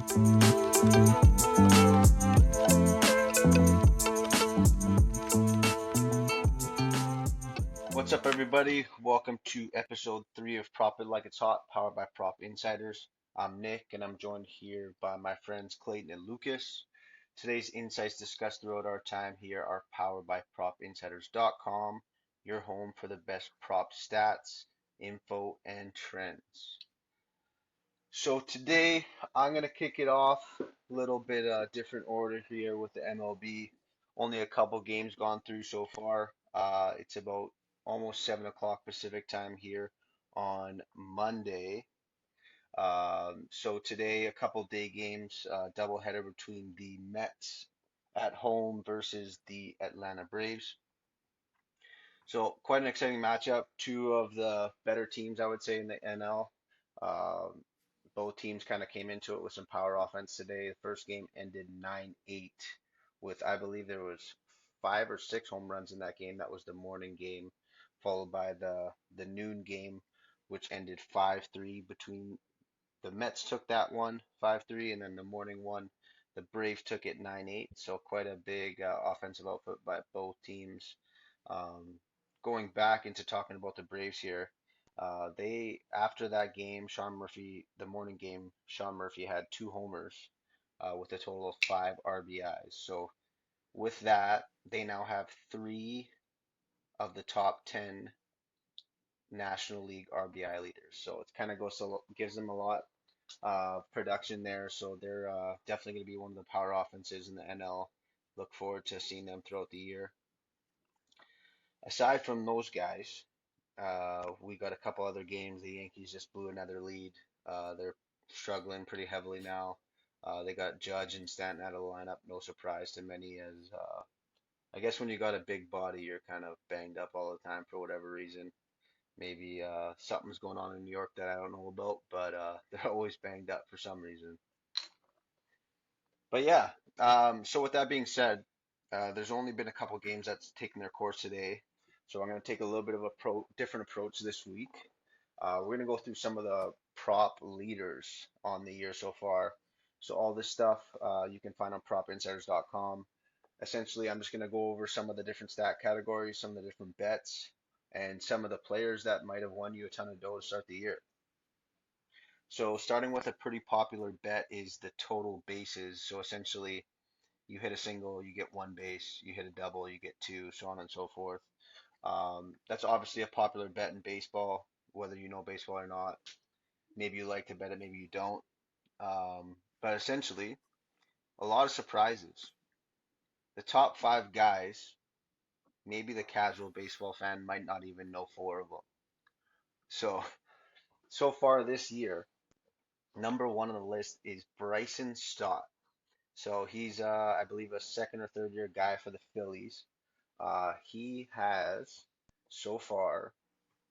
What's up, everybody? Welcome to episode 3 of Prop It Like It's Hot, powered by Prop Insiders. I'm Nick, and I'm joined here by my friends Clayton and Lucas. Today's insights discussed throughout our time here are powered by PropInsiders.com, your home for the best prop stats, info, and trends. So today I'm gonna kick it off a little bit different order here with the MLB. Only a couple games gone through so far. It's about almost 7 o'clock Pacific time here on Monday. So today a couple day games, doubleheader between the Mets at home versus the Atlanta Braves. So quite an exciting matchup. Two of the better teams, I would say, in the NL. Um, both teams kind of came into it with some power offense today. The first game ended 9-8 with, I believe there was 5 or 6 home runs in that game. That was the morning game, followed by the noon game, which ended 5-3 between the Mets took that one 5-3, and then the morning one, the Braves took it 9-8. So quite a big offensive output by both teams. Um, Going back into talking about the Braves here, they after that game, Sean Murphy, the morning game, Sean Murphy had 2 homers with a total of 5 RBIs. So with that, they now have 3 of the top 10 National League RBI leaders. So it kind of gives them a lot production there. So they're definitely going to be one of the power offenses in the NL. Look forward to seeing them throughout the year. Aside from those guys, we got a couple other games. The Yankees just blew another lead. They're struggling pretty heavily now. They got Judge and Stanton out of the lineup. No surprise to many, as I guess when you got a big body, you're kind of banged up all the time for whatever reason. Maybe something's going on in New York that I don't know about, but they're always banged up for some reason. But yeah, so with that being said, there's only been a couple games that's taken their course today. So I'm going to take a little bit of a different approach this week. We're going to go through some of the prop leaders on the year so far. So all this stuff you can find on propinsiders.com. Essentially, I'm just going to go over some of the different stat categories, some of the different bets, and some of the players that might have won you a ton of dough to start the year. So starting with a pretty popular bet is the total bases. So essentially, you hit a single, you get 1 base. You hit a double, you get 2, so on and so forth. That's obviously a popular bet in baseball, whether you know baseball or not. Maybe you like to bet it, maybe you don't. But essentially, a lot of surprises. The top 5 guys, maybe the casual baseball fan might not even know 4 of them. So, so far this year, number 1 on the list is Bryson Stott. So he's, I believe, a second or third year guy for the Phillies. He has so far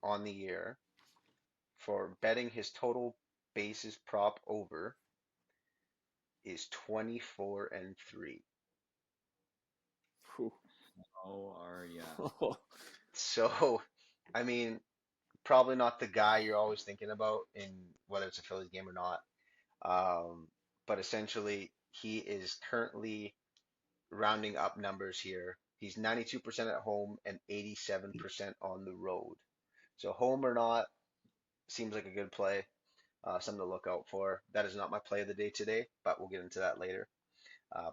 on the year for betting his total bases prop over is 24-3. Whew. Oh, are ya? So, I mean, probably not the guy you're always thinking about in whether it's a Phillies game or not. Um, but essentially, he is currently rounding up numbers here. He's 92% at home and 87% on the road. So home or not, seems like a good play, something to look out for. That is not my play of the day today, but we'll get into that later.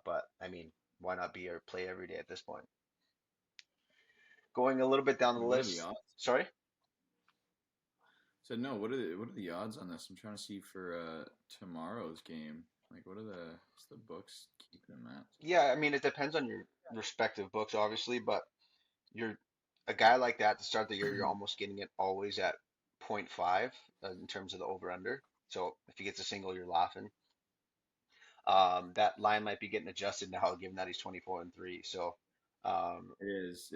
But I mean, why not be your play every day at this point? Going a little bit down the What are the list. odds? Sorry? So no, what are the odds on this? I'm trying to see for tomorrow's game. Like, what's the books keeping them at? Yeah, I mean, it depends on your respective books, obviously, but you're a guy like that to start the year, you're almost getting it always at point 0.5 in terms of the over under. So if he gets a single, you're laughing. That line might be getting adjusted now, given that he's 24-3. So, um, It is.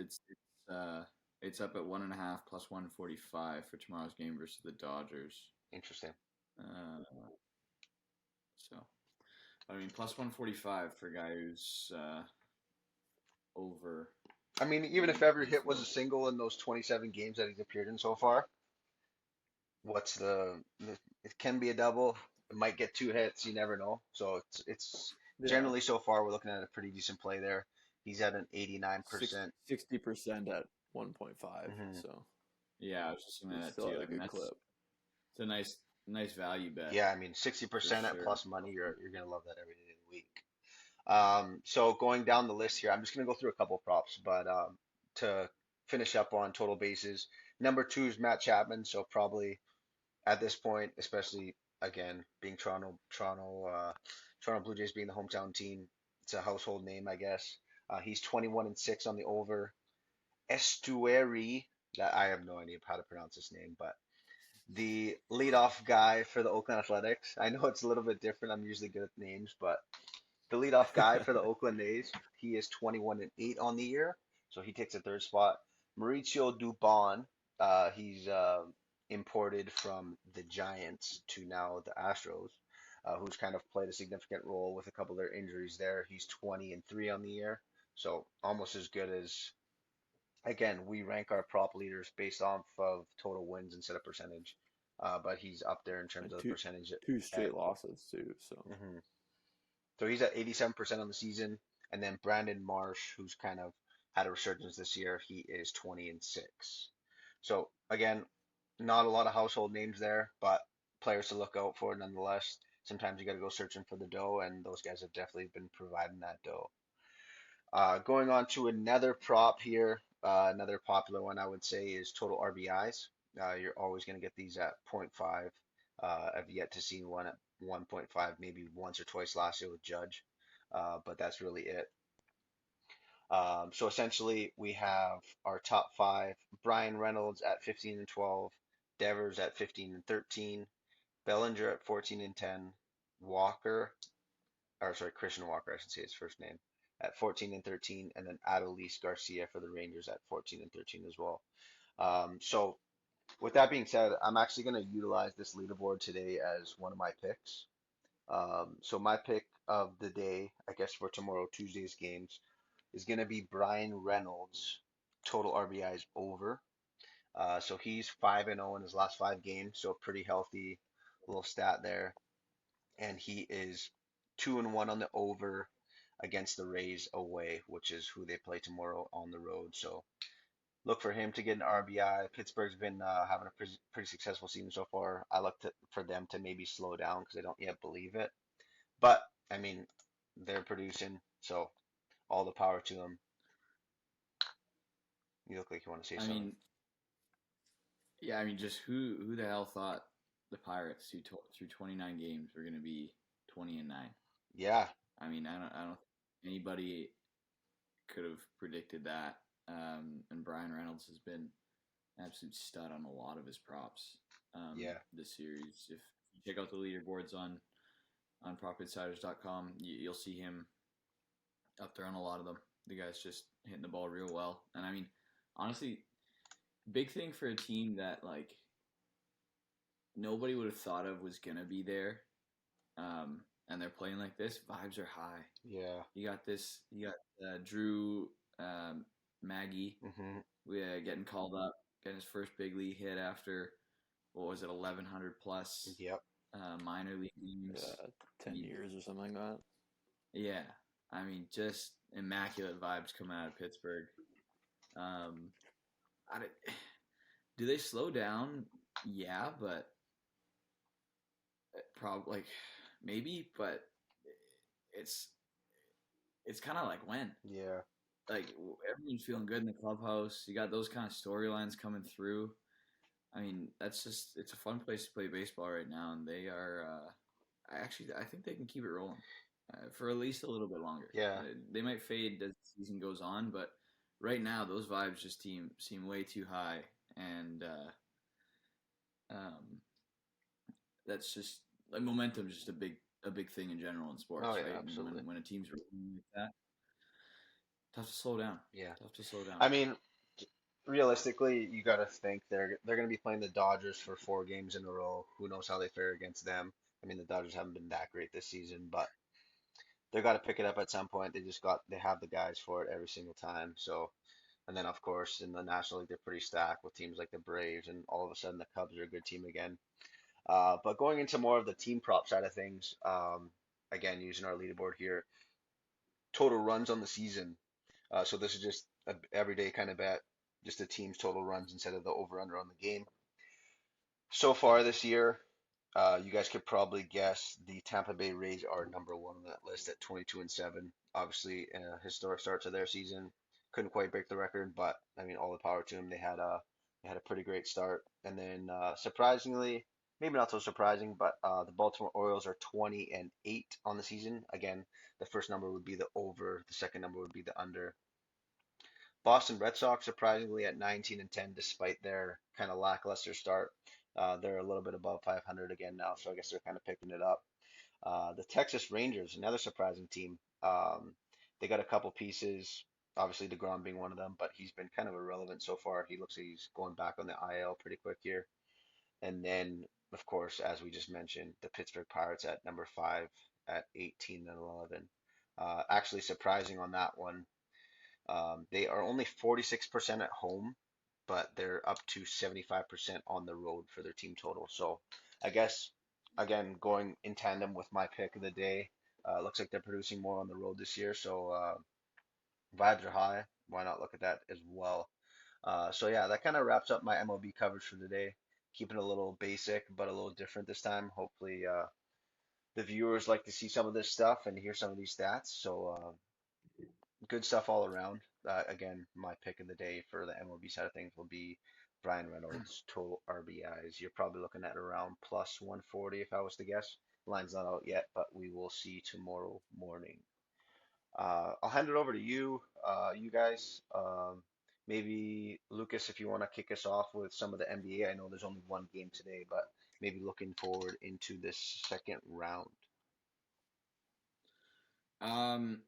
It's up at 1.5 plus 145 for tomorrow's game versus the Dodgers. interesting. Uh, so I mean, plus 145 for a guy who's over I mean, even if every hit was a single in those 27 games that he's appeared in so far, it can be a double. it might get 2 hits. You never know. So it's Yeah, generally so far we're looking at a pretty decent play there. He's at an six 89%. 60% at 1.5. Hmm. So Yeah, I was just thinking he's that still too. at I a mean, good that's clip. it's a nice value bet Yeah, I mean for 60% at sure. plus money, you're gonna love that every day of the week. So going down the list here, I'm just gonna go through a couple props, but to finish up on total bases, number two is Matt Chapman. So probably at this point, especially again being Toronto Blue Jays being the hometown team, it's a household name, I guess. He's 21-6 on the over. Estuary, that I have no idea how to pronounce his name, but the leadoff guy for the Oakland Athletics. I know it's a little bit different. I'm usually good at names, but the leadoff guy for the Oakland A's, he is 21-8 on the year, so he takes a third spot. Mauricio Dubon, he's imported from the Giants to now the Astros, who's kind of played a significant role with a couple of their injuries there. He's 20-3 on the year, so almost as good as, again, we rank our prop leaders based off of total wins instead of percentage. But he's up there in terms And of the two percentage two at. straight losses too. So Mhm. So he's at 87% on the season. And then Brandon Marsh, who's kind of had a resurgence this year, he is 20-6. So again, not a lot of household names there, but players to look out for nonetheless. Sometimes you got to go searching for the dough, and those guys have definitely been providing that dough. Going on to another prop here, another popular one I would say is total RBIs. You're always going to get these at point 0.5. I've yet to see one at 1.5, maybe once or twice last year with Judge, but that's really it. So essentially, we have our top five: Brian Reynolds at 15-12, Devers at 15-13, Bellinger at 14-10, Walker, or sorry, Christian Walker, I should say his first name, at 14-13, and then Adolis Garcia for the Rangers at 14-13 as well. So with that being said, I'm actually going to utilize this leaderboard today as one of my picks. So my pick of the day, I guess for tomorrow, Tuesday's games, is going to be Brian Reynolds, total RBIs over. So he's 5-0 in his last 5 games, so pretty healthy little stat there. And he is 2-1 on the over against the Rays away, which is who they play tomorrow on the road. So look for him to get an RBI. Pittsburgh's been having a pretty successful season so far. I look for them to maybe slow down because I don't yet believe it. But I mean, they're producing, so all the power to them. You look like you want to say I something. mean, yeah, I mean, just who the hell thought the Pirates through 29 games were going to be 20-9? Yeah, I mean, I don't think anybody could have predicted that. And Brian Reynolds has been an absolute stud on a lot of his props yeah, this series. If you check out the leaderboards on propinsiders.com, you'll see him up there on a lot of them. The guy's just hitting the ball real well. And I mean, honestly, big thing for a team that like nobody would have thought of was gonna be there. And they're playing like this. Vibes are high. yeah. You got this. You got Drew Maggie. Hmm. We getting called up, getting his first big league hit after what was it, 1,100 plus Yep. minor league games. yeah, I 10 mean, years or something like that. yeah. I mean, just immaculate vibes coming out of Pittsburgh. Um, I, do they slow down? Yeah, but probably like maybe, but it's it's kind of like when Yeah. like everyone's feeling good in the clubhouse. You got those kind of storylines coming through. I mean, that's just it's a fun place to play baseball right now, and they are. I think they can keep it rolling for at least a little bit longer. Yeah. They might fade as the season goes on, but right now those vibes just seem way too high, and um, that's just like momentum is just a big thing in general in Oh sports, yeah, right? And absolutely. when a team's rolling like that, tough to slow down. Yeah. Tough to slow down. I mean, realistically, you got to think they're going to be playing the Dodgers for 4 games in a row. Who knows how they fare against them? I mean, the Dodgers haven't been that great this season, but they got to pick it up at some point. They have the guys for it every single time. So, and then of course in the National League they're pretty stacked with teams like the Braves, and all of a sudden the Cubs are a good team again. But going into more of the team prop side of things, again, using our leaderboard here, total runs on the season. So this is just a everyday kind of bet, just the team's total runs instead of the over under on the game. So far this year, you guys could probably guess the Tampa Bay Rays are number one on that list at 22-7. Obviously, historic start to their season. Couldn't quite break the record, but I mean, all the power to them. They had a pretty great start, and then surprisingly, maybe not so surprising, but the Baltimore Orioles are 20-8 on the season. Again, the first number would be the over, the second number would be the under. Boston Red Sox surprisingly at 19-10 despite their kind of lackluster start. They're a little bit above 500 again now, so I guess they're kind of picking it up. The Texas Rangers, another surprising team. They got a couple pieces, obviously DeGrom being one of them, but he's been kind of irrelevant so far. He looks like he's going back on the IL pretty quick here. And then, of course, as we just mentioned, the Pittsburgh Pirates at number 5 at 18-11. Actually surprising on that one. They are only 46% at home, but they're up to 75% on the road for their team total. So I guess, again, going in tandem with my pick of the day, looks like they're producing more on the road this year. So vibes are high. Why not look at that as well? So yeah, that kind of wraps up my MLB coverage for today. Keeping it a little basic, but a little different this time. Hopefully, the viewers like to see some of this stuff and hear some of these stats. So good stuff all around. Again, my pick of the day for the MLB side of things will be Brian Reynolds, total RBIs. You're probably looking at around plus 140 if I was to guess. Line's not out yet, but we will see tomorrow morning. I'll hand it over to you, you guys. Maybe Lucas, if you want to kick us off with some of the NBA. I know there's only one game today, but maybe looking forward into this second round. Um,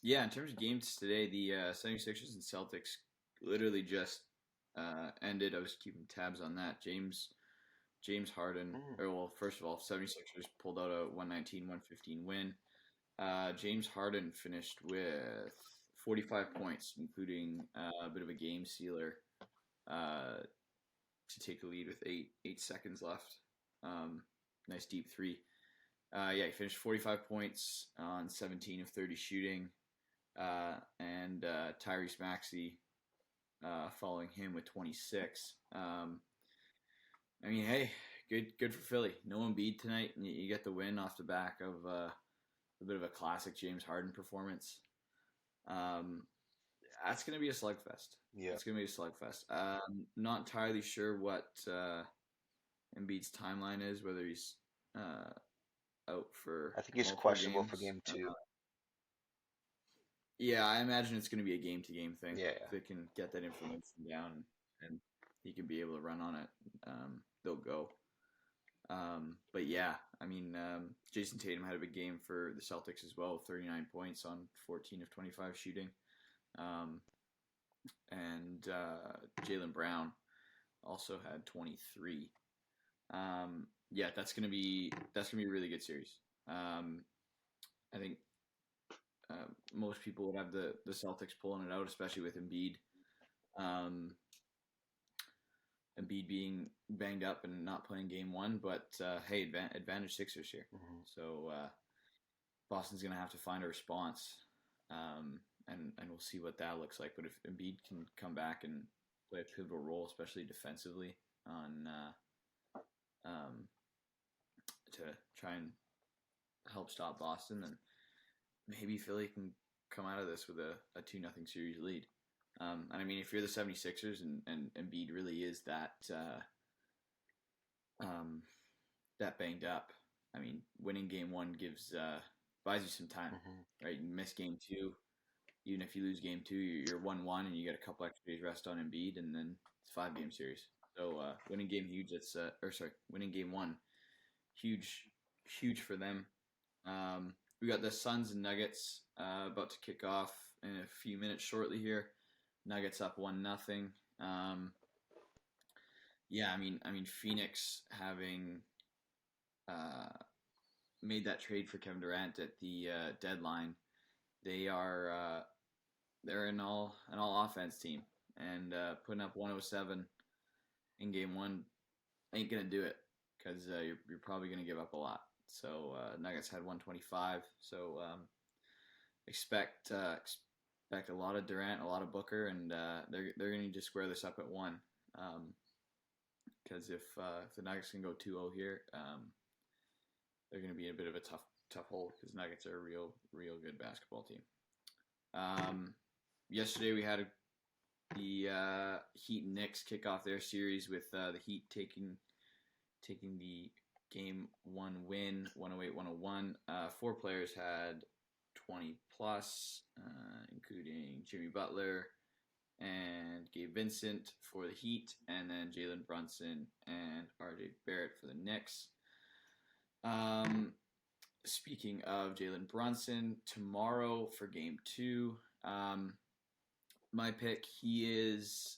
yeah, in terms of games today, the 76ers and Celtics literally just ended. I was keeping tabs on that. James Harden, Mm, or well, first of all, 76ers pulled out a 119-115 win. James Harden finished with 45 points, including a bit of a game sealer uh, to take the lead with eight seconds left. Nice deep three. Yeah, he finished 45 points on 17 of 30 shooting, and Tyrese Maxey following him with 26. I mean, hey, good for Philly. No Embiid tonight, and you get the win off the back of a bit of a classic James Harden performance. That's going to be a slugfest. yeah, It's going to be a slugfest. Not entirely sure what Embiid's timeline is, whether he's out for I think he's multiple questionable for games. game two. Yeah, I imagine it's going to be a game-to-game thing. Yeah, If they can get that information down and he can be able to run on it, they'll go. But yeah, I mean, Jason Tatum had a big game for the Celtics as well, 39 points on 14 of 25 shooting. And Jaylen Brown also had 23. Yeah, that's gonna be a really good series. I think most people would have the Celtics pulling it out, especially with Embiid. Um, Embiid being banged up and not playing game one, but hey, advantage Sixers here. hmm So Boston's gonna have to find a response, and we'll see what that looks like. But if Embiid can come back and play a pivotal role, especially defensively, on um, to try and help stop Boston, then maybe Philly can come out of this with a 2-0 series lead. And I mean, if you're the 76ers and Embiid really is that banged up, I mean, winning game one buys you some time, hmm right? You miss game two, even if you lose game two, you're 1-1 and you get a couple extra days rest on Embiid, and then it's a 5-game series. So winning game huge. Winning game one, huge for them. We got the Suns and Nuggets about to kick off in a few minutes shortly here. Nuggets up 1-0. Yeah, I mean Phoenix having made that trade for Kevin Durant at the deadline, they're an all offense team, and putting up 107 in game one ain't gonna do it because you're probably going to give up a lot. So Nuggets had 125. So expect a lot of Durant, a lot of Booker, and they're going to need to square this up at one. Because if the Nuggets can go 2-0 here, they're going to be in a bit of a tough hole because Nuggets are a real good basketball team. Yesterday we had the Heat and Knicks kick off their series with the Heat taking the game one win, 108-101. Four players had 20 plus, including Jimmy Butler and Gabe Vincent for the Heat, and then Jalen Brunson and RJ Barrett for the Knicks. Speaking of Jalen Brunson, tomorrow for game 2, my pick, he is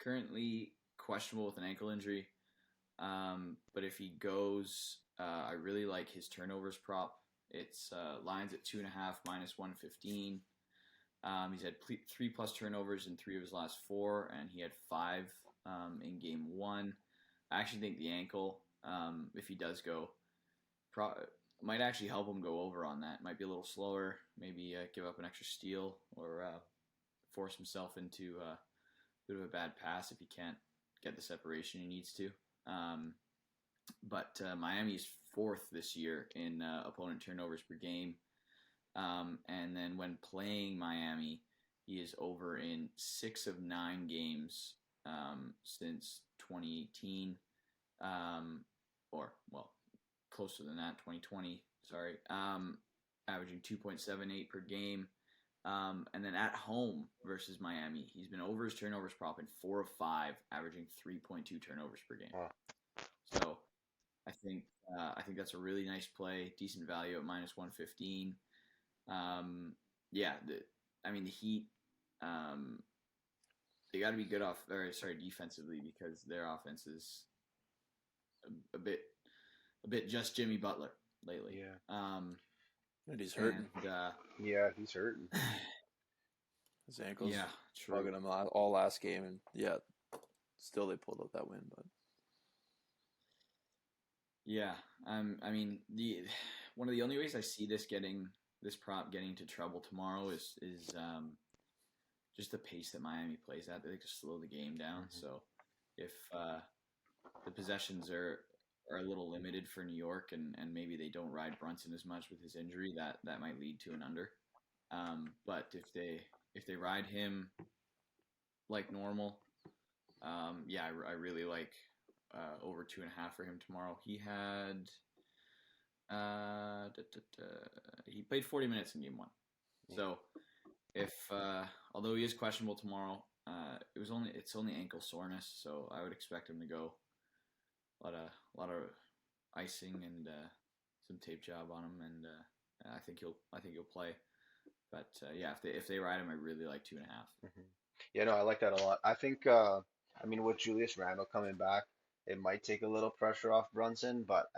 currently questionable with an ankle injury. But if he goes, I really like his turnovers prop. It's lines at 2.5 minus 115. He's had 3+ turnovers in 3 of his last 4, and he had 5 in game 1. I actually think the ankle, if he does go, might actually help him go over on that. Might be a little slower, maybe give up an extra steal or force himself into a bit of a bad pass if he can't get the separation he needs to. But Miami's 4th this year in opponent turnovers per game. And then when playing Miami, he is over in 6 of 9 games since 2018. Closer than that, 2020, sorry. Averaging 2.78 per game. And then at home versus Miami, he's been over his turnovers prop in 4 of 5, averaging 3.2 turnovers per game. Wow. So I think that's a really nice play, decent value at minus 115. The Heat, they got to be good defensively because their offense is a bit just Jimmy Butler lately. Yeah. And he's hurting. Yeah, he's hurting. His ankles true. bugging him all last game, and still they pulled out that win. But one of the only ways I see this prop getting into trouble tomorrow is just the pace that Miami plays at. They like to slow the game down. Mm-hmm. So if the possessions are a little limited for New York and maybe they don't ride Brunson as much with his injury, that might lead to an under. But if they ride him like normal, I really like over 2.5 for him tomorrow. He had he played 40 minutes in game 1. So if although he is questionable tomorrow, it's only ankle soreness, so I would expect him to go. A lot of icing and some tape job on him, and I think he'll play. But if they ride him, I really like 2.5. Mm-hmm. Yeah, no, I like that a lot. I think with Julius Randle coming back, it might take a little pressure off Brunson, but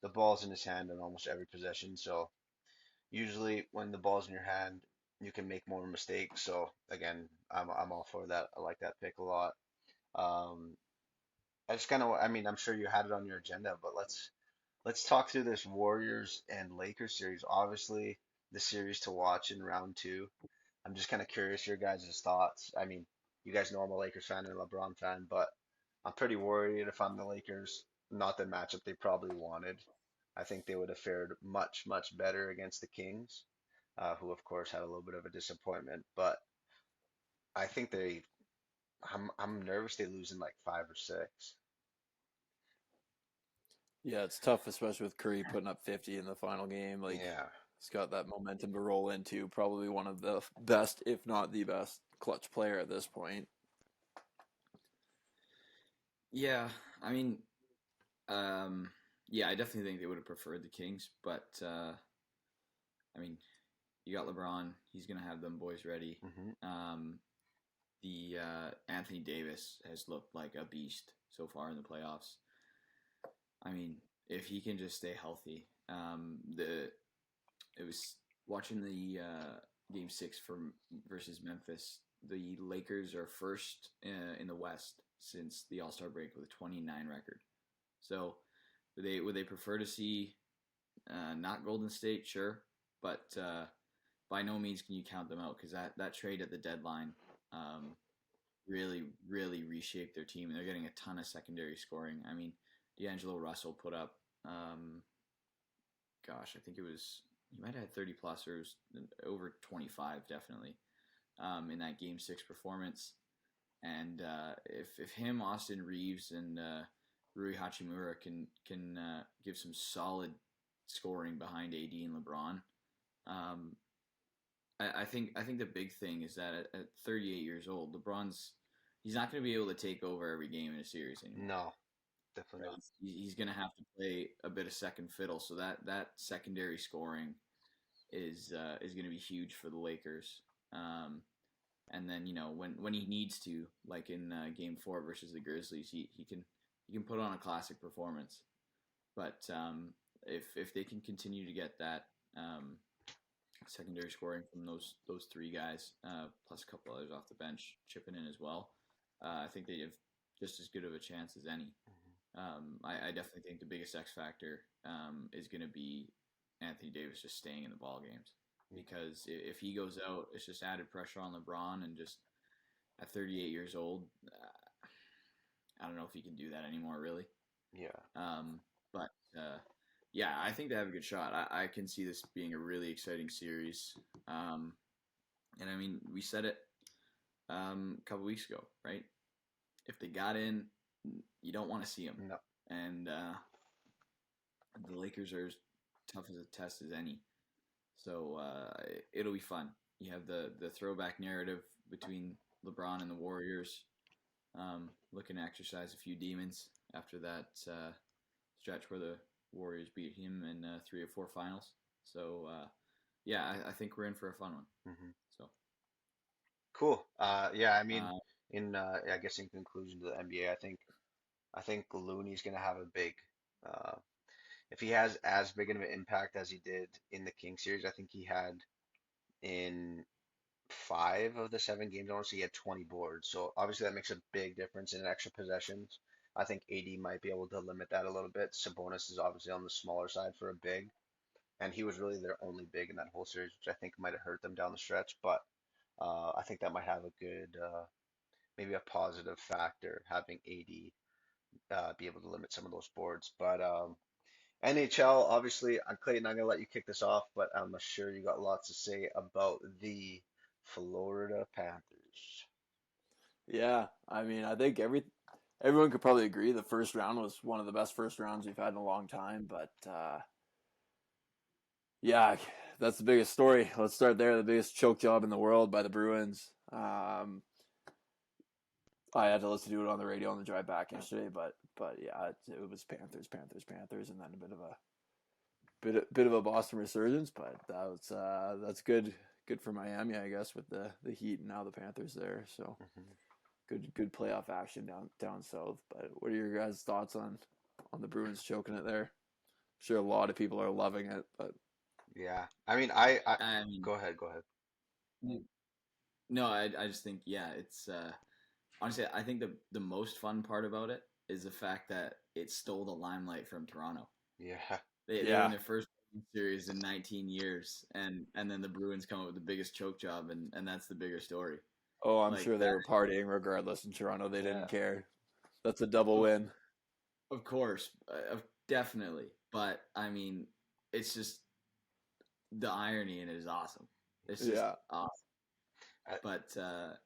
the ball's in his hand in almost every possession. So usually when the ball's in your hand, you can make more mistakes. So again, I'm all for that. I like that pick a lot. I just kind of, I'm sure you had it on your agenda, but let's talk through this Warriors and Lakers series. Obviously, the series to watch in round 2. I'm just kind of curious your guys' thoughts. You guys know I'm a Lakers fan and a LeBron fan, but I'm pretty worried if I'm the Lakers. Not the matchup they probably wanted. I think they would have fared much, much better against the Kings, who of course had a little bit of a disappointment. But I think I'm nervous they lose in like 5 or 6. Yeah, it's tough, especially with Curry putting up 50 in the final game. He's got that momentum to roll into. Probably one of the best, if not the best, clutch player at this point. Yeah, I definitely think they would have preferred the Kings, but you got LeBron. He's gonna have them boys ready. Mm-hmm. The Anthony Davis has looked like a beast so far in the playoffs. If he can just stay healthy, it was watching the game 6 versus Memphis. The Lakers are first in the West since the All-Star break with a 29 record. So would they prefer to see not Golden State? Sure, but by no means can you count them out, because that trade at the deadline really reshaped their team, and they're getting a ton of secondary scoring. I mean, D'Angelo Russell put up, I think he might have had 30 plus, or it was over 25 definitely, in that Game 6 performance. And if him, Austin Reeves, and Rui Hachimura can give some solid scoring behind AD and LeBron, I think the big thing is that at 38 years old, he's not going to be able to take over every game in a series anymore. No, definitely not. He's going to have to play a bit of second fiddle. So that secondary scoring is going to be huge for the Lakers. And then when he needs to, like in Game 4 versus the Grizzlies, he can put on a classic performance. But if they can continue to get that secondary scoring from those three guys, plus a couple others off the bench chipping in as well, I think they have just as good of a chance as any. I definitely think the biggest X factor is going to be Anthony Davis just staying in the ball games, because if he goes out, it's just added pressure on LeBron, and just at 38 years old, I don't know if he can do that anymore, really. Yeah. But yeah, I think they have a good shot. I can see this being a really exciting series. And I mean, we said it a couple weeks ago, right? If they got in, you don't want to see them. No. And the Lakers are as tough as a test as any. So it'll be fun. You have the throwback narrative between LeBron and the Warriors, looking to exercise a few demons after that stretch where the Warriors beat him in 3 or 4 finals. So yeah, I think we're in for a fun one. Mm-hmm. So cool. Yeah, I mean, I guess in conclusion to the NBA, I think Looney's gonna have a big, uh, if he has as big of an impact as he did in the King series. I think he had in 5 of the 7 games. I want to say he had 20 boards. So obviously that makes a big difference in extra possessions. I think AD might be able to limit that a little bit. Sabonis is obviously on the smaller side for a big, and he was really their only big in that whole series, which I think might have hurt them down the stretch. But I think that might have a good, maybe a positive factor, having AD be able to limit some of those boards. But NHL, obviously, Clayton, I'm gonna let you kick this off, but I'm sure you got lots to say about the Florida Panthers. Yeah, I mean, I think everyone could probably agree the first round was one of the best first rounds we've had in a long time. But yeah, that's the biggest story. Let's start there. The biggest choke job in the world by the Bruins. I had to listen to it on the radio on the drive back yesterday, but yeah, it was Panthers, and then a bit of a Boston resurgence. But that's good for Miami, I guess, with the Heat and now the Panthers there. So good playoff action down south. But what are your guys' thoughts on the Bruins choking it there? I'm sure a lot of people are loving it, but Yeah, I mean, I mean, go ahead. no, I just think, yeah, it's honestly, I think the most fun part about it is the fact that it stole the limelight from Toronto. Yeah, They won their first series in 19 years, and then the Bruins come up with the biggest choke job, and that's the bigger story. Oh, I'm sure they were partying regardless in Toronto. They didn't care. That's a double win. Of course, definitely. But I mean, it's just the irony in it is awesome. It's just awesome. But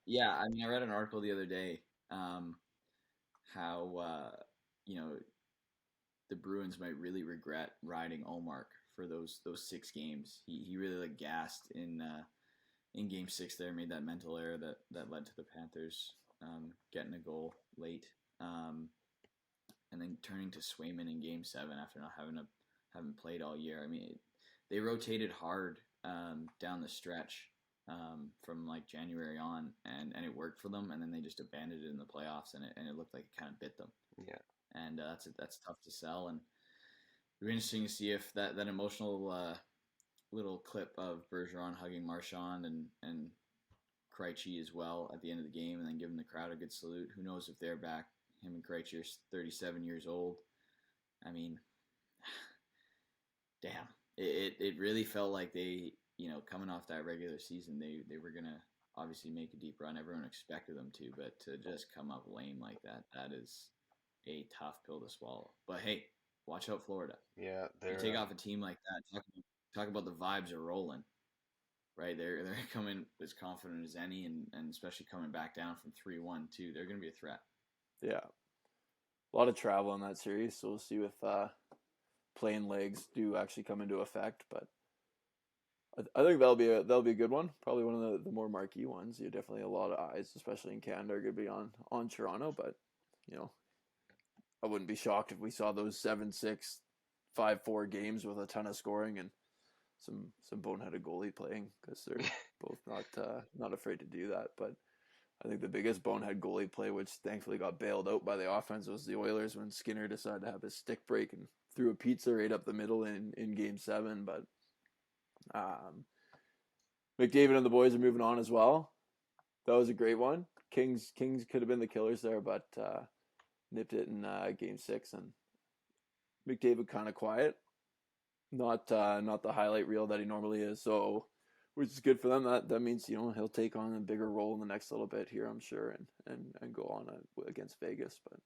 yeah, I mean, I read an article the other day, how the Bruins might really regret riding Ullmark for those 6 games. He really like gassed in Game 6 there, made that mental error that led to the Panthers getting a goal late, and then turning to Swayman in Game 7 after not having played all year. I mean, they rotated hard down the stretch from like January on, and it worked for them, and then they just abandoned it in the playoffs, and it looked like it kind of bit them. Yeah, and that's tough to sell, and it'll be interesting to see if that emotional little clip of Bergeron hugging Marchand and Krejci as well at the end of the game, and then giving the crowd a good salute. Who knows if they're back? Him and Krejci are 37 years old. I mean, damn, it really felt like they, coming off that regular season, they were gonna obviously make a deep run. Everyone expected them to, but to just come up lame like that is a tough pill to swallow. But hey, watch out, Florida. Yeah, You they're take off a team like that. Talk about the vibes are rolling, right? They're coming as confident as any, and especially coming back down from 3-1 too. They're going to be a threat. Yeah, a lot of travel in that series, so we'll see if playing legs do actually come into effect. But I think that'll be a good one. Probably one of the more marquee ones. You definitely a lot of eyes, especially in Canada, are going to be on Toronto. But you know, I wouldn't be shocked if we saw those 7-6, 5-4 games with a ton of scoring and some boneheaded goalie playing because they're both not afraid to do that. But I think the biggest bonehead goalie play, which thankfully got bailed out by the offense, was the Oilers when Skinner decided to have his stick break and threw a pizza right up the middle in Game 7. But McDavid and the boys are moving on as well. That was a great one. Kings could have been the killers there, but nipped it in Game 6. And McDavid kind of quiet, not the highlight reel that he normally is. So, which is good for them. That means he'll take on a bigger role in the next little bit here, I'm sure, and go on against Vegas. But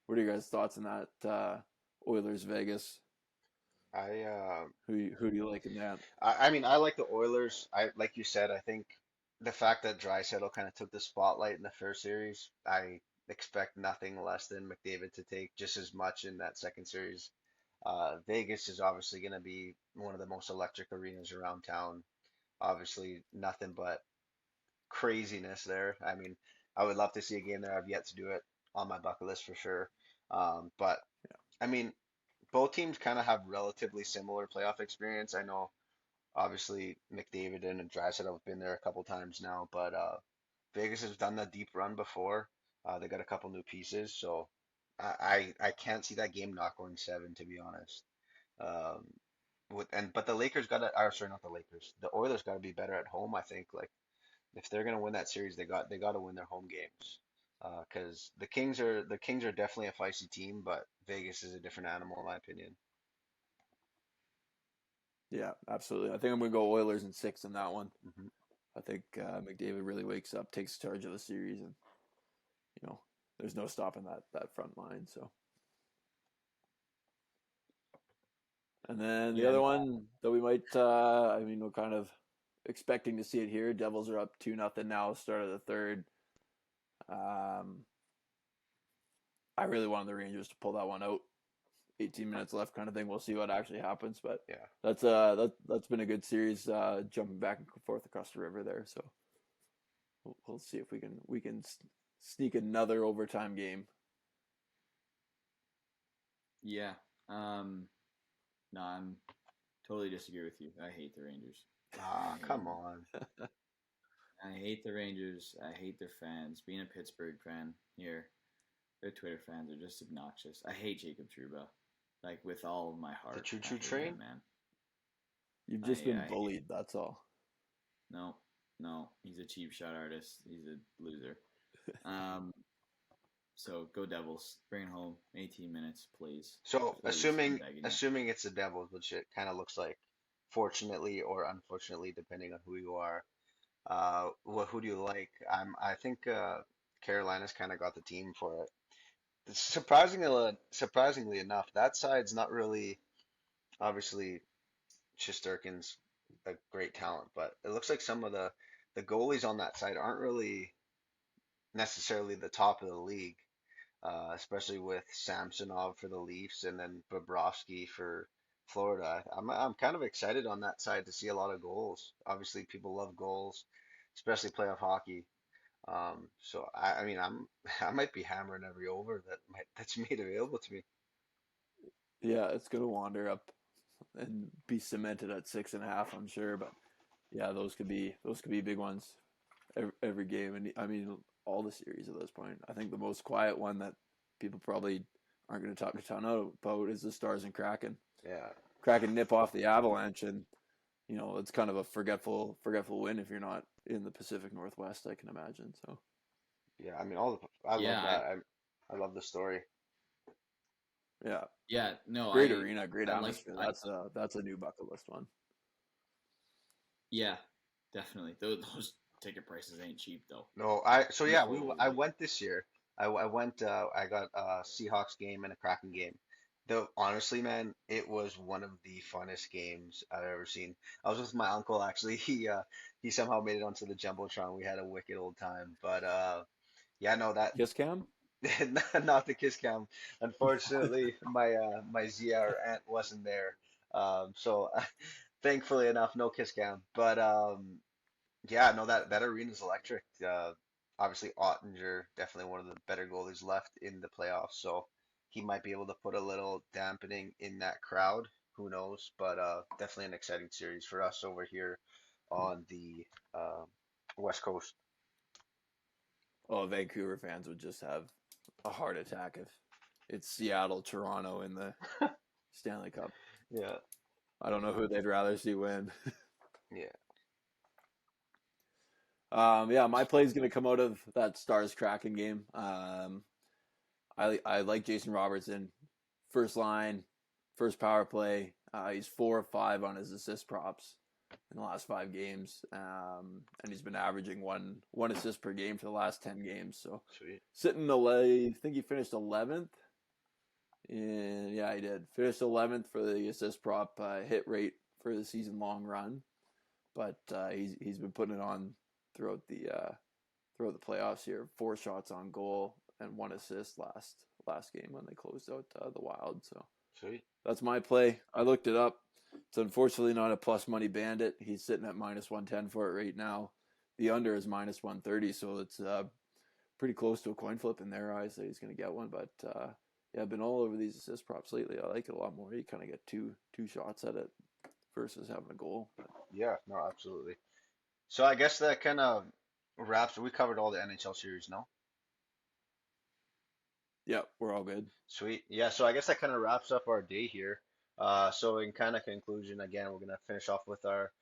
what are your guys' thoughts on that Oilers Vegas? I Who do you like in that? I mean, I like the Oilers. I like you said, I think the fact that Draisaitl kind of took the spotlight in the first series, I expect nothing less than McDavid to take just as much in that second series. Vegas is obviously going to be one of the most electric arenas around town. Obviously, nothing but craziness there. I mean, I would love to see a game there. I've yet to do it on my bucket list for sure. But I mean, both teams kind of have relatively similar playoff experience. I know obviously McDavid and Draisaitl have been there a couple times now, but Vegas has done that deep run before. They got a couple new pieces, so I can't see that game not going 7, to be honest. Um, but the Lakers got to, or sorry, not the Lakers. The Oilers got to be better at home. I think like if they're gonna win that series, they got to win their home games. Because the Kings are definitely a feisty team, but Vegas is a different animal in my opinion. Yeah, absolutely. I think I'm gonna go Oilers in 6 in that one. Hmm. I think McDavid really wakes up, takes charge of the series, and you know, there's no stopping that front line. So, and then the Yeah, other one that we might, I mean, we're kind of expecting to see it here. Devils are up 2-0 now, start of the third. Um, I really wanted the Rangers to pull that one out. 18 minutes left, kind of thing. We'll see what actually happens, but Yeah. that's been a good series, jumping back and forth across the river there. So we'll see if we can sneak another overtime game. yeah. No, I'm totally disagree with you. I hate the Rangers. Ah, come on. I hate the Rangers. I hate their fans. Being a Pittsburgh fan here, their Twitter fans are just obnoxious. I hate Jacob Trouba, like with all of my The heart. choo I choo hate him, train? man. You've just been I hate bullied. That's all. no, no. He's a cheap shot artist. He's a loser. Um, so go Devils. Bring it home. 18 minutes, please, So please. I'm assuming begging you. assuming it's the Devils, which it kind of looks like, fortunately or unfortunately, depending on who you are. Who do you like? I think Carolina's kind of got the team for it. Surprisingly enough, that side's not really obviously Shesterkin's a great talent, but it looks like some of the goalies on that side aren't really necessarily the top of the league. Especially with Samsonov for the Leafs and then Bobrovsky for Florida. I'm kind of excited on that side to see a lot of goals. Obviously, people love goals, especially playoff hockey. So I mean, I might be hammering every over that's made available to me. Yeah, it's gonna wander up and be cemented at 6.5, I'm sure. But yeah, those could be big ones every game, and I mean all the series at this point. I think the most quiet one that people probably aren't going to talk a ton about is the Stars and Kraken. Yeah, Kraken nip off the Avalanche, and it's kind of a forgetful win if you're not in the Pacific Northwest. I can imagine. So yeah. I mean, I love Yeah, that. I love the story. Yeah, Yeah, no, great arena, great I like atmosphere. I That's a new bucket list one. yeah, definitely. Those ticket prices ain't cheap though. No, I No, went this year. I went I got a Seahawks game and a Kraken game. Though honestly, man, it was one of the funnest games I've ever seen. I was with my uncle actually. He somehow made it onto the Jumbotron. We had a wicked old time. But yeah, no, that Kiss cam. not the kiss cam. Unfortunately, my ZR aunt wasn't there. So thankfully enough, no kiss cam. But yeah, no, that arena is electric. Obviously, Ottinger, definitely one of the better goalies left in the playoffs, so he might be able to put a little dampening in that crowd. Who knows? But definitely an exciting series for us over here on the uh, West Coast. Oh, Vancouver fans would just have a heart attack if it's Seattle, Toronto in the Stanley Cup. Yeah, I don't know who they'd rather see win. yeah, Yeah, my play is going to come out of that Stars Kraken game. I like Jason Robertson, first line, first power play. He's 4 of 5 on his assist props in the last 5 games, and he's been averaging one assist per game for the last 10 games. So sweet. sitting away, I think he finished 11th. And yeah, he did finish 11th for the assist prop hit rate for the season long run, but he's been putting it on throughout the playoffs here. 4 shots on goal and 1 assist last game when they closed out the Wild. So Sweet. that's my play. I looked it up. It's unfortunately not a plus money bandit. He's sitting at -110 for it right now. The under is -130, so it's pretty close to a coin flip in their eyes that he's going to get one. But yeah, I've been all over these assist props lately. I like it a lot more. You kind of get two shots at it versus having a goal. But Yeah, no, absolutely. So I guess that kind of wraps. We covered all the NHL series, no? yeah, we're all good. Sweet. Yeah, so I guess that kind of wraps up our day here. So in kind of conclusion, again, we're gonna finish off with our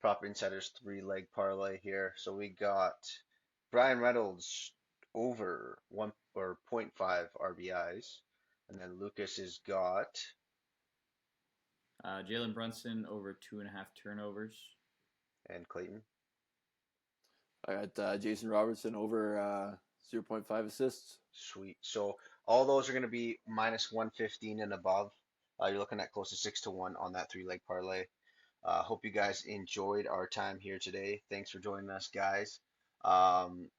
Prop Insiders three-leg parlay here. So we got Brian Reynolds over 1 or 0.5 RBIs, and then Lucas has got Jalen Brunson over 2.5 turnovers. and Clayton. I got Jason Robertson over 0.5 assists. Sweet. So all those are gonna be minus 115 and above. You're looking at close to 6 to 1 on that three-leg parlay. Hope you guys enjoyed our time here today. Thanks for joining us, guys. Um,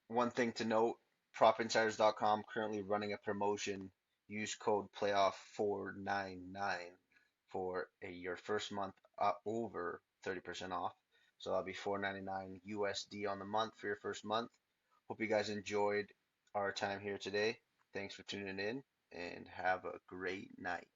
One thing to note, propinsiders.com currently running a promotion. Use code playoff499 for your first month over 30% off. So that'll be 499 USD on the month for your first month. Hope you guys enjoyed our time here today. Thanks for tuning in and have a great night.